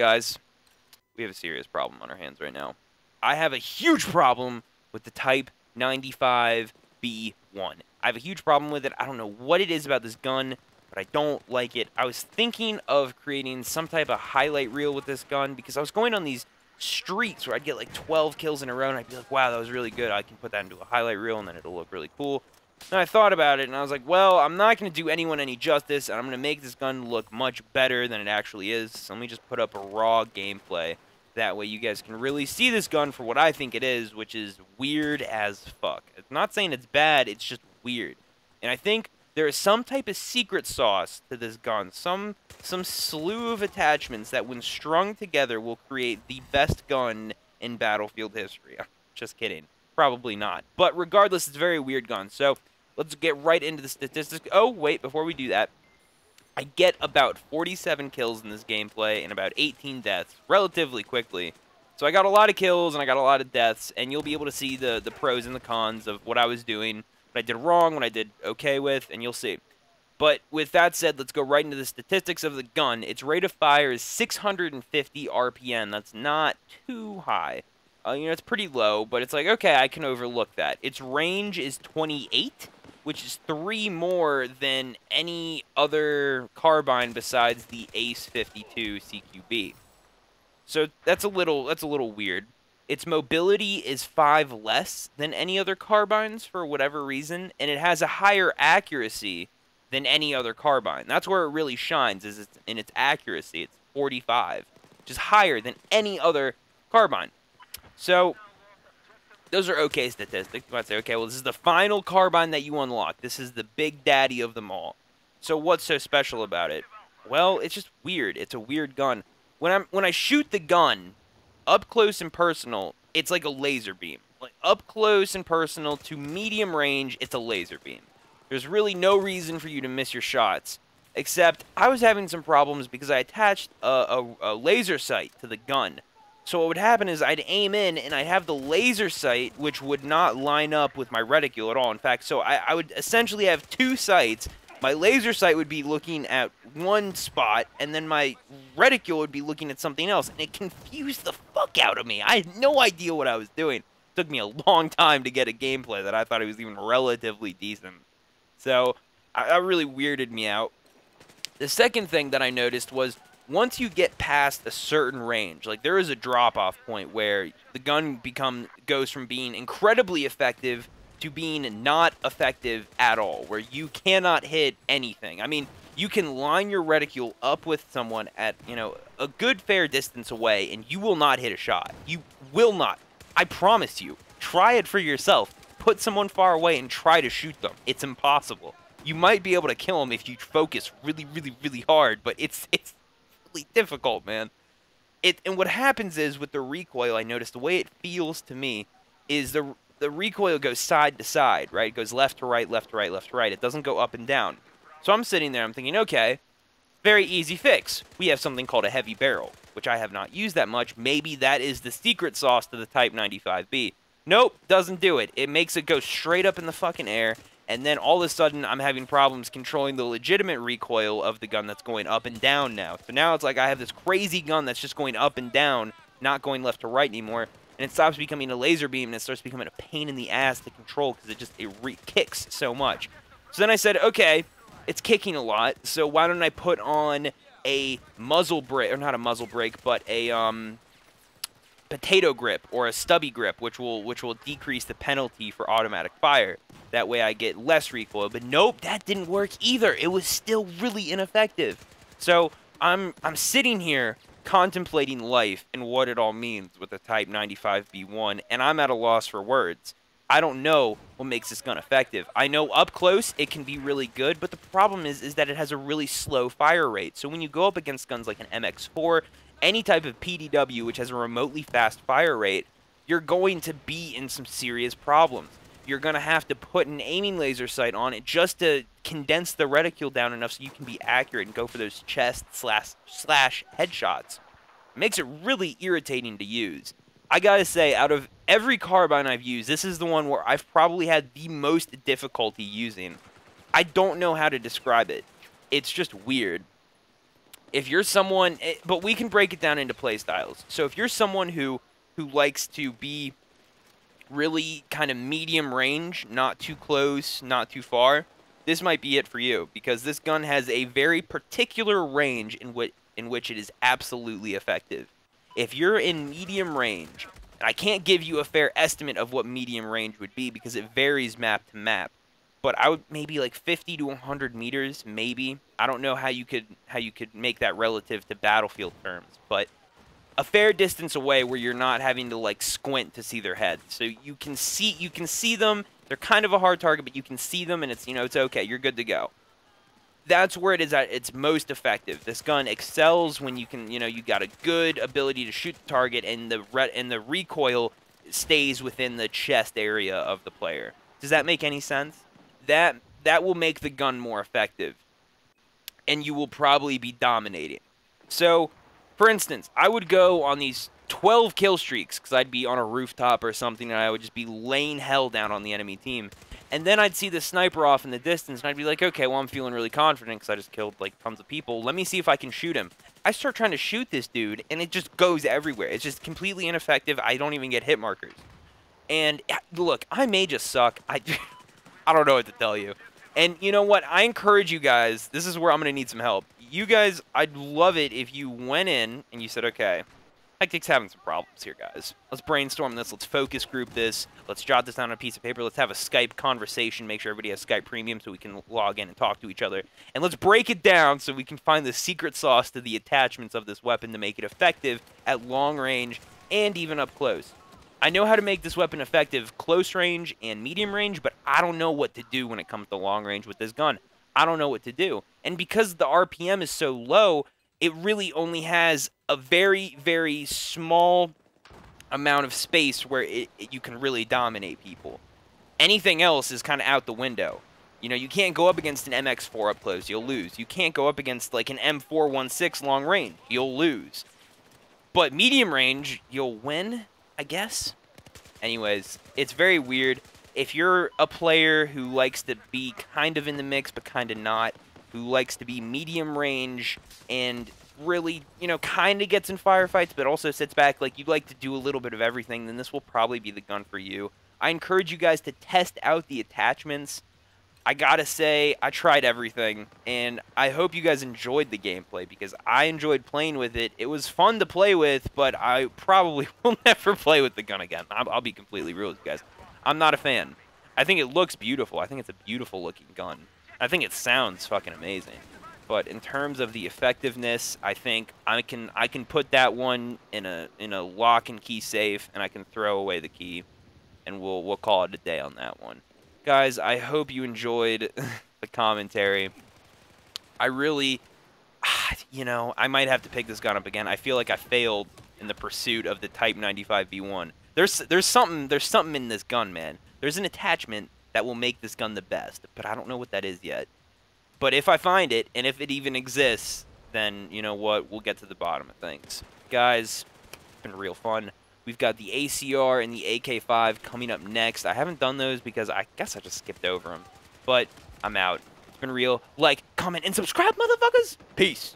guys, we have a serious problem on our hands right now. I have a huge problem with the Type 95B-1. I have a huge problem with it. I don't know what it is about this gun, but I don't like it. I was thinking of creating some type of highlight reel with this gun because I was going on these streaks where I'd get like 12 kills in a row and I'd be like, wow, that was really good. I can put that into a highlight reel and then it'll look really cool. And I thought about it and I was like, well, I'm not going to do anyone any justice and I'm going to make this gun look much better than it actually is. So let me just put up a raw gameplay. That way you guys can really see this gun for what I think it is, which is weird as fuck. It's not saying it's bad, it's just weird. And I think there is some type of secret sauce to this gun. Some slew of attachments that when strung together will create the best gun in Battlefield history. Just kidding. Probably not. But regardless, it's a very weird gun. So let's get right into the statistics. Oh, wait, before we do that, I get about 47 kills in this gameplay and about 18 deaths relatively quickly. So I got a lot of kills and I got a lot of deaths, and you'll be able to see the pros and the cons of what I was doing, what I did wrong, what I did okay with, and you'll see. But with that said, let's go right into the statistics of the gun. Its rate of fire is 650 RPM. That's not too high. You know, it's pretty low, but it's like, okay, I can overlook that. Its range is 28, which is 3 more than any other carbine besides the Ace 52 CQB. So that's a little weird. Its mobility is 5 less than any other carbines for whatever reason, and it has a higher accuracy than any other carbine. That's where it really shines, is in its accuracy. It's 45, which is higher than any other carbine. So those are okay statistics. You might say, okay, well, this is the final carbine that you unlock. This is the big daddy of them all. So what's so special about it? Well, it's just weird. It's a weird gun. When I shoot the gun up close and personal, it's like a laser beam. Like up close and personal to medium range, it's a laser beam. There's really no reason for you to miss your shots, except I was having some problems because I attached a laser sight to the gun. So what would happen is I'd aim in, and I'd have the laser sight, which would not line up with my reticule at all. In fact, so I would essentially have 2 sights. My laser sight would be looking at one spot, and then my reticule would be looking at something else. And it confused the fuck out of me. I had no idea what I was doing. It took me a long time to get a gameplay that I thought it was even relatively decent. So that really weirded me out. The second thing that I noticed was once you get past a certain range, like there is a drop-off point where the gun goes from being incredibly effective to being not effective at all, where you cannot hit anything. I mean, you can line your reticule up with someone at, you know, a good fair distance away, and you will not hit a shot. You will not. I promise you. Try it for yourself. Put someone far away and try to shoot them. It's impossible. You might be able to kill them if you focus really, really, really hard, but it's really difficult, man. And what happens is with the recoil, I noticed the way it feels to me is the recoil goes side to side, right? It goes left to right, left to right, left to right. It doesn't go up and down. So I'm sitting there, I'm thinking, okay, very easy fix. We have something called a heavy barrel, which I have not used that much. Maybe that is the secret sauce to the Type 95B. Nope, doesn't do it. It makes it go straight up in the fucking air, and then all of a sudden I'm having problems controlling the legitimate recoil of the gun that's going up and down now. So now it's like I have this crazy gun that's just going up and down, not going left to right anymore, and it stops becoming a laser beam and it starts becoming a pain in the ass to control because it kicks so much. So then I said, okay, it's kicking a lot, so why don't I put on a muzzle brake, or not a muzzle brake, but a potato grip or a stubby grip, which will decrease the penalty for automatic fire. That way I get less recoil. But nope, that didn't work either. It was still really ineffective. So I'm sitting here contemplating life and what it all means with the Type 95B-1, and I'm at a loss for words. I don't know what makes this gun effective. I know up close it can be really good, but the problem is that it has a really slow fire rate. So when you go up against guns like an MX4, any type of PDW which has a remotely fast fire rate, you're going to be in some serious problems. You're going to have to put an aiming laser sight on it just to condense the reticule down enough so you can be accurate and go for those chest slash headshots. It makes it really irritating to use. I gotta say, out of every carbine I've used, this is the one where I've probably had the most difficulty using. I don't know how to describe it. It's just weird. If you're someone, but we can break it down into play styles. So if you're someone who likes to be really kind of medium range, not too close, not too far, this might be it for you, because this gun has a very particular range in which it is absolutely effective. If you're in medium range, and I can't give you a fair estimate of what medium range would be because it varies map to map, but I would maybe like 50 to 100 meters, maybe. I don't know how you could make that relative to battlefield terms, but a fair distance away where you're not having to like squint to see their heads. So you can see them. They're kind of a hard target, but you can see them, and it's, you know, it's okay. You're good to go. That's where it is at its most effective. This gun excels when you can, you know, you got a good ability to shoot the target, and the recoil stays within the chest area of the player. Does that make any sense? That will make the gun more effective, and you will probably be dominating. So, for instance, I would go on these 12 kill streaks because I'd be on a rooftop or something, and I would just be laying hell down on the enemy team. And then I'd see the sniper off in the distance, and I'd be like, okay, well, I'm feeling really confident because I just killed, like, tons of people. Let me see if I can shoot him. I start trying to shoot this dude, and it just goes everywhere. It's just completely ineffective. I don't even get hit markers. And, look, I may just suck. I don't know what to tell you. And you know what? I encourage you guys. This is where I'm going to need some help. You guys, I'd love it if you went in and you said, okay, Hectic's having some problems here, guys. Let's brainstorm this. Let's focus group this. Let's jot this down on a piece of paper. Let's have a Skype conversation. Make sure everybody has Skype Premium so we can log in and talk to each other. And let's break it down so we can find the secret sauce to the attachments of this weapon to make it effective at long range and even up close. I know how to make this weapon effective close range and medium range, but I don't know what to do when it comes to long range with this gun. I don't know what to do. And because the RPM is so low, it really only has a very, very small amount of space where you can really dominate people. Anything else is kind of out the window. You know, you can't go up against an MX4 up close. You'll lose. You can't go up against like an M416 long range. You'll lose. But medium range, you'll win, I guess. Anyways, it's very weird. If you're a player who likes to be kind of in the mix but kind of not, who likes to be medium range and really, you know, kind of gets in firefights but also sits back, like you'd like to do a little bit of everything, then this will probably be the gun for you. I encourage you guys to test out the attachments. I gotta say, I tried everything, and I hope you guys enjoyed the gameplay because I enjoyed playing with it. It was fun to play with, but I probably will never play with the gun again. I'll be completely real with you guys. I'm not a fan. I think it looks beautiful. I think it's a beautiful looking gun. I think it sounds fucking amazing. But in terms of the effectiveness, I think I can put that one in a lock and key safe, and I can throw away the key, and we'll call it a day on that one. Guys, I hope you enjoyed the commentary. I really, you know, I might have to pick this gun up again. I feel like I failed in the pursuit of the TYPE-95B-1. There's something in this gun, man. There's an attachment that will make this gun the best, but I don't know what that is yet. But if I find it, and if it even exists, then, you know what, we'll get to the bottom of things. Guys, it's been real fun. We've got the ACR and the AK-5 coming up next. I haven't done those because I guess I just skipped over them. But I'm out. It's been real. Like, comment, and subscribe, motherfuckers. Peace.